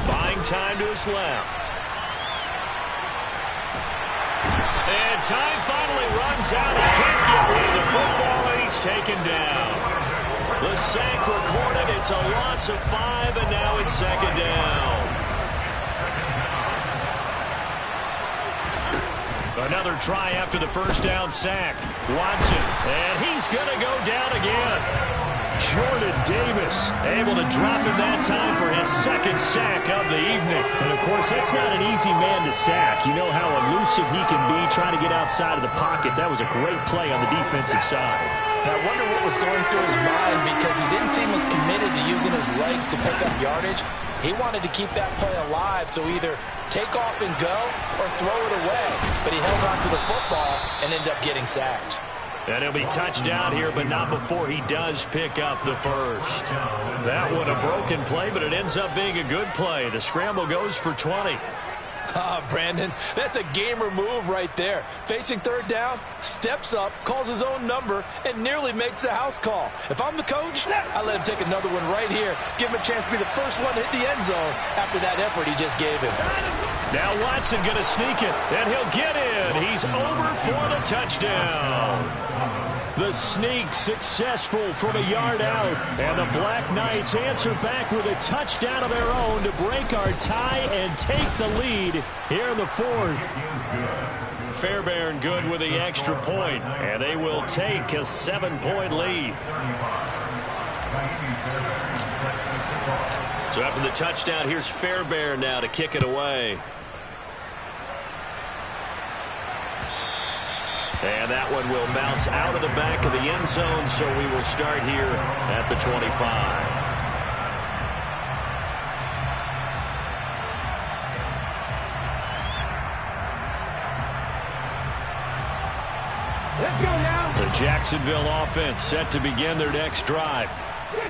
S2: Buying time to his left. And time finally runs out. He can't get rid of the football, and he's taken down. The sack recorded. It's a loss of 5, and now it's 2nd down. Another try after the first down sack. Watson, and he's going to go down again. Jordan Davis able to drop him that time for his 2nd sack of the evening.
S5: And, of course, that's not an easy man to sack. You know how elusive he can be trying to get outside of the pocket. That was a great play on the defensive side.
S3: And I wonder what was going through his mind, because he didn't seem as committed to using his legs to pick up yardage. He wanted to keep that play alive, so either take off and go or throw it away. But he held on to the football and ended up getting sacked.
S2: And he'll be touchdown here, but not before he does pick up the first. That one a broken play, but it ends up being a good play. The scramble goes for 20.
S3: Brandon, that's a gamer move right there. Facing third down, steps up, calls his own number, and nearly makes the house call. If I'm the coach, I let him take another one right here. Give him a chance to be the first one to hit the end zone after that effort he just gave him.
S2: Now Watson going to sneak it, and he'll get in. He's over for the touchdown. The sneak successful from a yard out, and the Black Knights answer back with a touchdown of their own to break our tie and take the lead here in the fourth. Fairbairn good with the extra point, and they will take a 7-point lead. So after the touchdown, here's Fairbairn now to kick it away. And that one will bounce out of the back of the end zone, so we will start here at the 25.
S4: Let's go now.
S2: The Jacksonville offense set to begin their next drive.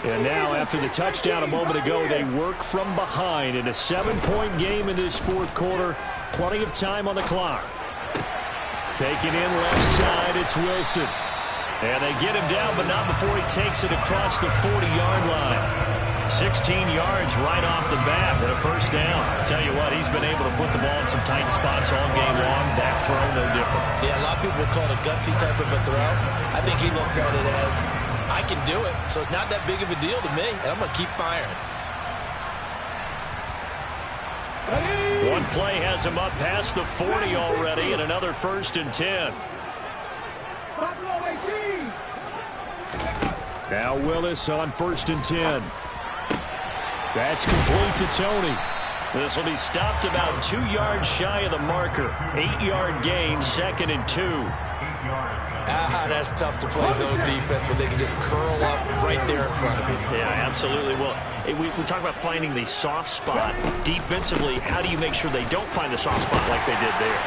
S2: And now, after the touchdown a moment ago, they work from behind in a 7-point game in this fourth quarter. Plenty of time on the clock. Taking in left side, it's Wilson. And they get him down, but not before he takes it across the 40-yard line. 16 yards right off the bat and a first down. Tell you what, he's been able to put the ball in some tight spots all game long. That throw, no different.
S3: Yeah, a lot of people would call it a gutsy type of a throw. I think he looks at it as, I can do it, so it's not that big of a deal to me, and I'm going to keep firing.
S2: One play has him up past the 40 already, and another 1st and 10. Now Willis on 1st and 10. That's complete to Tony. This will be stopped about 2 yards shy of the marker. 8-yard gain, 2nd and 2.
S3: That's tough to play zone defense when they can just curl up right there in front of you.
S2: Yeah, absolutely. Well, we talk about finding the soft spot. Defensively, how do you make sure they don't find the soft spot like they did there?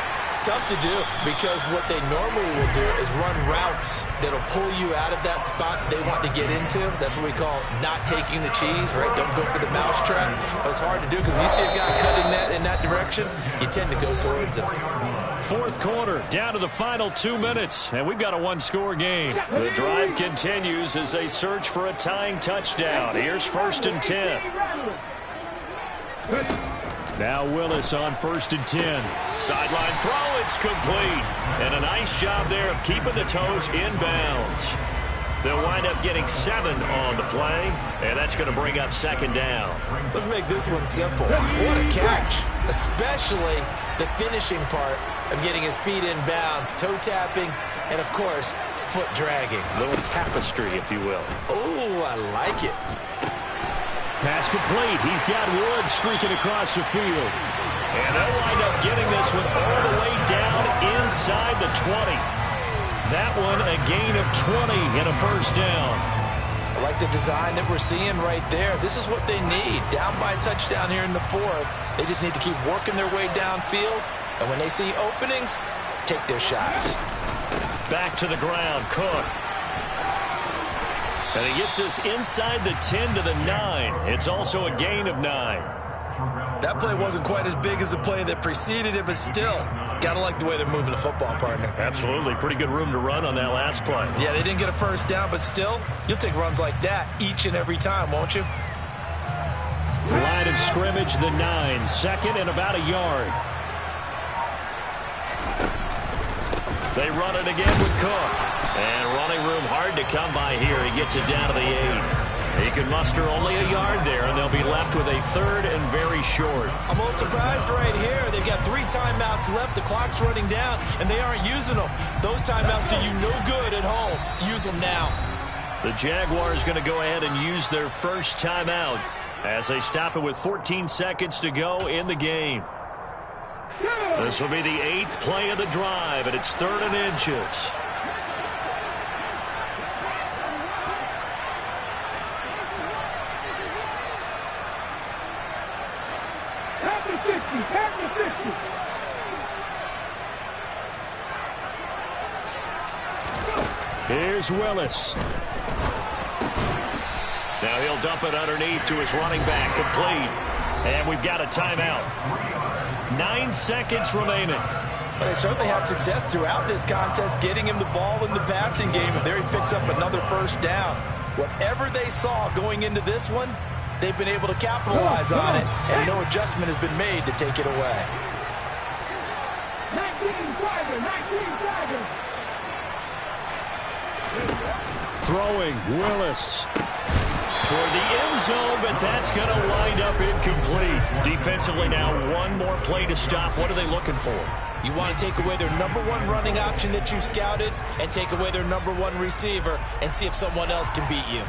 S3: Tough to do, because what they normally will do is run routes that'll pull you out of that spot that they want to get into. That's what we call not taking the cheese, right? Don't go for the mousetrap. But it's hard to do, because when you see a guy cutting that in that direction, you tend to go towards him.
S2: Fourth quarter, down to the final 2 minutes, and we've got a one-score game. The drive continues as they search for a tying touchdown. Here's 1st and 10. Now Willis on 1st and 10. Sideline throw, it's complete. And a nice job there of keeping the toes in bounds. They'll wind up getting 7 on the play, and that's going to bring up 2nd down.
S3: Let's make this one simple. What a catch, especially the finishing part of getting his feet in bounds, toe tapping, and, of course, foot dragging.
S2: A little tapestry, if you will.
S3: Oh, I like it.
S2: Pass complete. He's got Wood streaking across the field. And they'll wind up getting this one all the way down inside the 20. That one a gain of 20 and a first down.
S3: I like the design that we're seeing right there. This is what they need. Down by a touchdown here in the fourth. They just need to keep working their way downfield. And when they see openings, take their shots.
S2: Back to the ground, Cook. And he gets us inside the 10 to the 9. It's also a gain of 9.
S3: That play wasn't quite as big as the play that preceded it, but still, got to like the way they're moving the football, partner.
S2: Absolutely. Pretty good room to run on that last play.
S3: Yeah, they didn't get a first down, but still, you'll take runs like that each and every time, won't you?
S2: Line of scrimmage, the 9. 2nd and about a yard. They run it again with Cook. And running room hard to come by here. He gets it down to the 8. He can muster only a yard there, and they'll be left with a 3rd and very short.
S3: I'm a little surprised right here. They've got 3 timeouts left. The clock's running down, and they aren't using them. Those timeouts do you no good at home. Use them now.
S2: The Jaguars going to go ahead and use their first timeout as they stop it with 14 seconds to go in the game. This will be the 8th play of the drive, and it's 3rd and inches.
S5: Here's Willis.
S2: Now he'll dump it underneath to his running back, complete. And we've got a timeout. 9 seconds remaining.
S3: Well, they certainly had success throughout this contest, getting him the ball in the passing game, and there he picks up another first down. Whatever they saw going into this one, they've been able to capitalize on it, and no adjustment has been made to take it away.
S4: 19 drivers.
S5: Throwing, Willis.
S2: Toward the end zone, but that's going to wind up incomplete. Defensively now, one more play to stop. What are they looking for?
S3: You want to take away their number one running option that you've scouted and take away their number one receiver and see if someone else can beat you.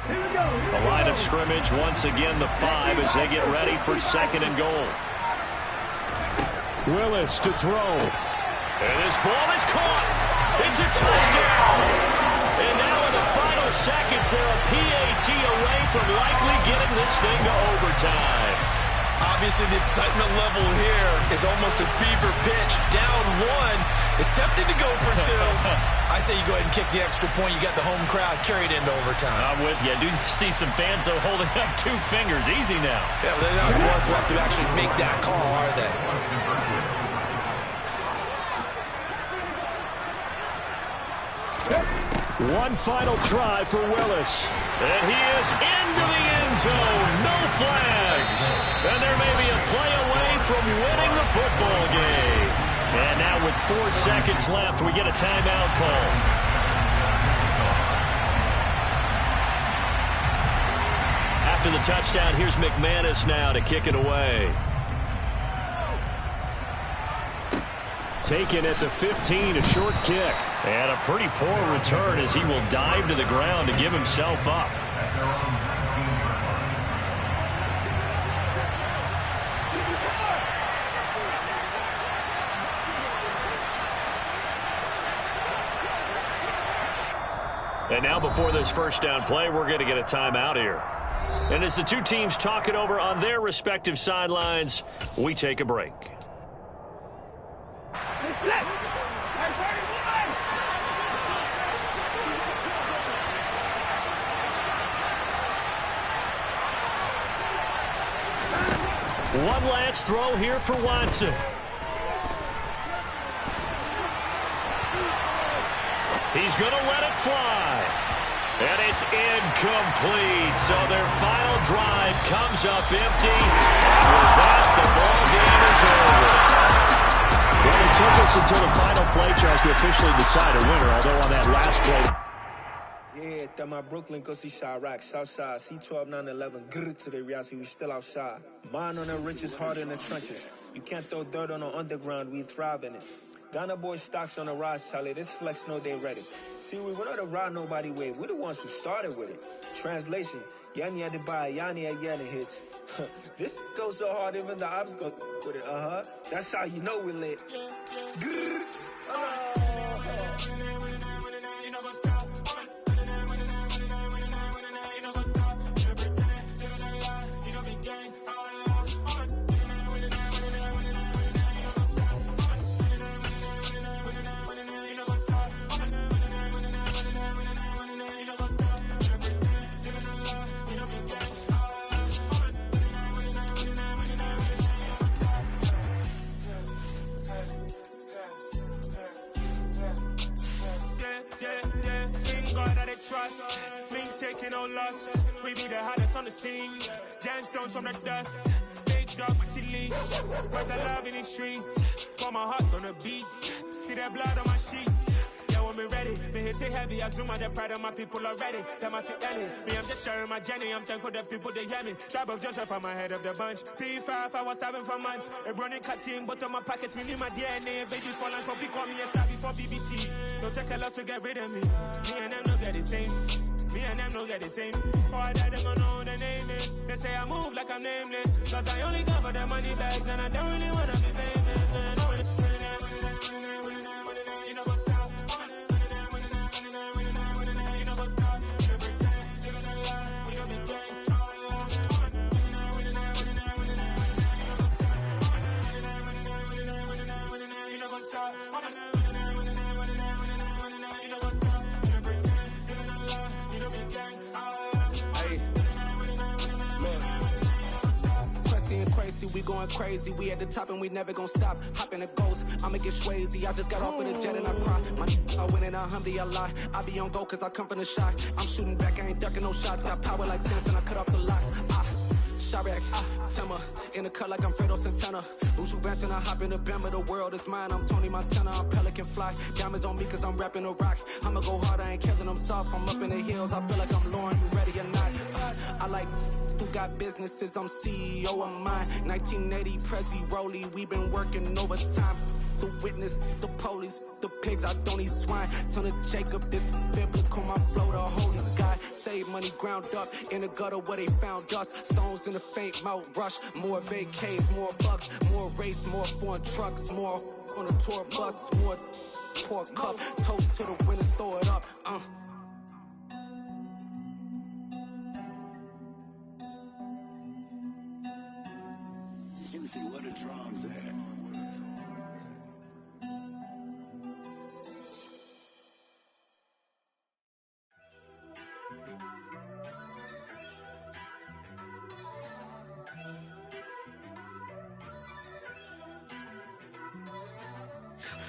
S2: The line of scrimmage, once again, the 5 as they get ready for 2nd and goal.
S5: Willis to throw.
S2: And this ball is caught. It's a touchdown. And now in the final seconds, they're a PAT away from likely getting this thing to overtime.
S3: Obviously, the excitement level here is almost a fever pitch. Down 1 is tempted to go for 2. I say you go ahead and kick the extra point. You got the home crowd carried into overtime.
S2: I'm with you. I do see some fans though holding up 2 fingers. Easy now.
S3: Yeah, well, they're not the ones who have to actually make that call, are they?
S5: One final try for Willis.
S2: And he is into the end zone. No flags. And there may be a play away from winning the football game. And now with 4 seconds left, we get a timeout call. After the touchdown, here's McManus now to kick it away.
S5: Taken at the 15, a short kick.
S2: And a pretty poor return as he will dive to the ground to give himself up. And now before this first down play, we're going to get a timeout here. And as the 2 teams talk it over on their respective sidelines, we take a break. One last throw here for Watson. He's going to let it fly. And it's incomplete. So their final drive comes up empty. And with that, the ball game is over.
S5: Well, it took us until the final play charge to officially decide a winner, although on that last play.
S7: Yeah, that my Brooklyn go see Chirac, Southside, C12, 911, grrr to the reality, we still outside. Mine on the riches, hard in the trenches. You can't throw dirt on the underground, we thrive in it. Ghana boys stocks on the rise, Charlie, this flex know they ready. See, we were not to ride nobody with, we're the ones who started with it. Translation, Yanni had to buy, Yanni had Yanni hits. This goes so hard, even the ops go with it, That's how you know we lit. Grrr,
S8: trust, me taking no loss. We be the hottest on the scene. Gemstones from the dust. Big dog with your leash. Where's the love in the streets? Got my heart on the beat. See that blood on my sheets. Yeah, when we ready, me hit it heavy. I zoom out the pride of my people already. Them I see Ellie. Me, I'm just sharing my journey. I'm thankful the people they hear me. Tribe of Joseph, I'm ahead of the bunch. P5, I was starving for months. A running cut team, but on my pockets, me need my DNA. Baby for lunch, but we call me a star before BBC. Don't take a lot to get rid of me. Me and them no get the same. Me and them no get the same. All that they gonna know the name is. They say I move like I'm nameless. Cause I only cover the money bags and I don't really wanna be famous.
S7: We going crazy, we at the top and we never gon' stop. Hop in the ghost, I'ma get swayzy. I just got off of the jet and I cry. My I win and alhamdulillah. I be on go cause I come from the shot. I'm shooting back, I ain't ducking no shots. Got power like Samson, I cut off the locks. Chirac, Timmer, in the cut like I'm Fredo Santana. Buju Banton, I hop in the Bama, the world is mine. I'm Tony Montana, I'm Pelican Fly. Diamonds on me cause I'm rapping a rock. I'ma go hard, I ain't killing them soft. I'm up in the hills, I feel like I'm Lauren, you ready or not? I like who got businesses, I'm CEO of mine. 1980 Prezi Rolly, we been working overtime. The witness, the police, the pigs, I don't eat swine. Son of Jacob, this biblical, my flow, the holy God. Save money ground up in the gutter where they found us. Stones in the faint mouth rush. More vacays, more bucks, more race, more foreign trucks, more on a tour bus, more pork cup. Toast to the winners, throw it up.
S5: You see what a drum's at.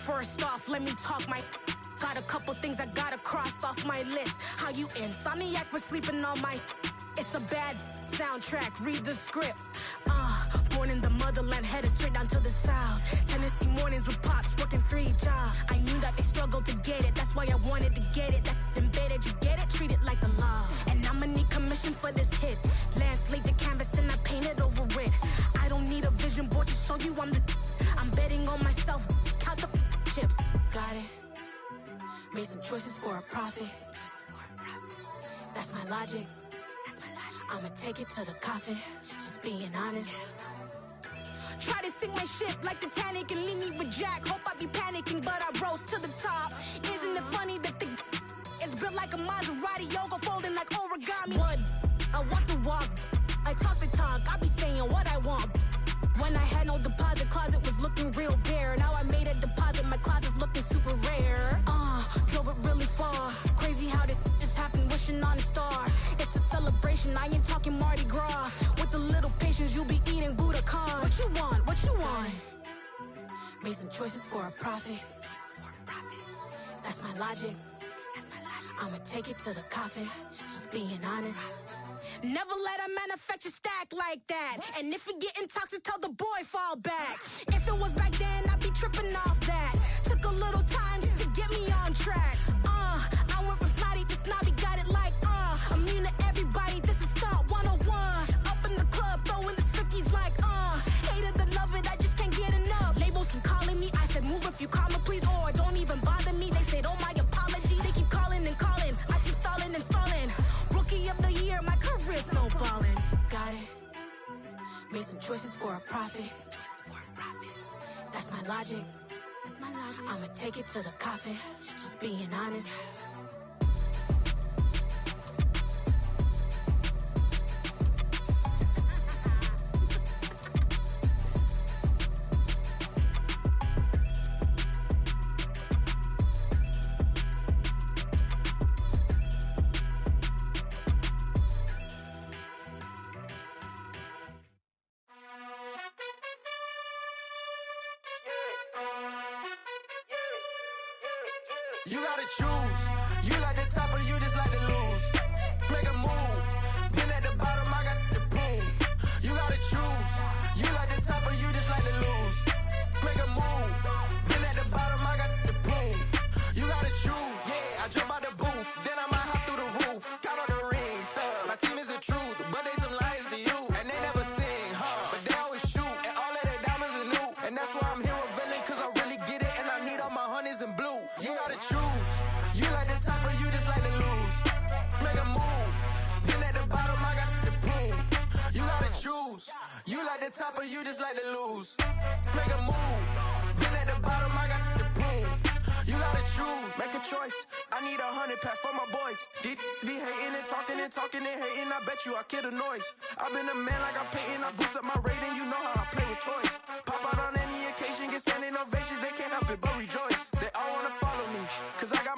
S1: First off, let me talk my. Got a couple things I gotta cross off my list. How you insomniac for sleeping all my. It's a bad soundtrack, read the script. Born in the motherland, headed straight down to the south. Tennessee mornings with pops, working 3 jobs. I knew that they struggled to get it, that's why I wanted to get it. That embedded, you get it, treat it like a law. And I'ma need commission for this hit. Lance laid the canvas and I painted over it. I don't need a vision board to show you I'm betting on myself, count the chips. Got it. Made some choices for a profit. That's my logic. I'ma take it to the coffin, just being honest. Try to sink my ship like Titanic and leave me with Jack. Hope I be panicking, but I rose to the top. Isn't it funny that the is built like a Maserati, yoga folding like origami? What? I walk the walk, I talk the talk, I be saying what I want. When I had no deposit, closet was looking real bare. Now I made a deposit, my closet's looking super rare. Drove it really far. Crazy how did just happen, wishing on a star. It's a celebration, I ain't talking Mardi Gras. With a little patience, you'll be eating Budokan. What you want? What you want? Made some choices for a profit. That's my logic. I'ma take it to the coffin, just being honest. Never let a manufacture stack like that. And if it getting toxic, tell the boy fall back. If it was back then, I'd be tripping off that. Took a little time just to get me on track. I went from snotty to snobby, got it like immune to everybody, this is stunt 101. Up in the club, throwing the spookies like hate it or love it, I just can't get enough. Labels keep calling me, I said move if you call me please, or don't even bother me. They said oh my apologies, they keep calling and calling, I keep stalling and stalling. Rookie of the year, my career snowballing. Got it. Made some choices for a profit. That's my logic. I'ma take it to the coffin, just being honest.
S7: You gotta choose. You like the top or you just like to lose. Make a move. Been at the bottom, I got the proof. You gotta choose. You like the top or you just like to lose. Make a move. Been at the bottom, I got the proof. You gotta choose. Yeah, I jump out the booth, then I might hop through the roof. Count on the rings, stuff. My team is the truth, but they some liars to you. And they never sing, but they always shoot. And all of their diamonds are new. And that's why I'm here with villain, cause I really get it. And I need all my honeys in blue. You gotta choose. You like the top or you just like to lose. Make a move. Been at the bottom, I got the proof. You gotta choose. You like the top or you just like to lose. Make a move. Been at the bottom, I got the proof. You gotta choose. Make a choice. I need 100 pack for my boys. Be hating and talking and hating. I bet you I kill the noise. I've been a man like I'm Peyton. I boost up my rating. You know how I play with toys. Pop out on any occasion, get standing ovations. They can't help it but rejoice. They all wanna follow me, cause I got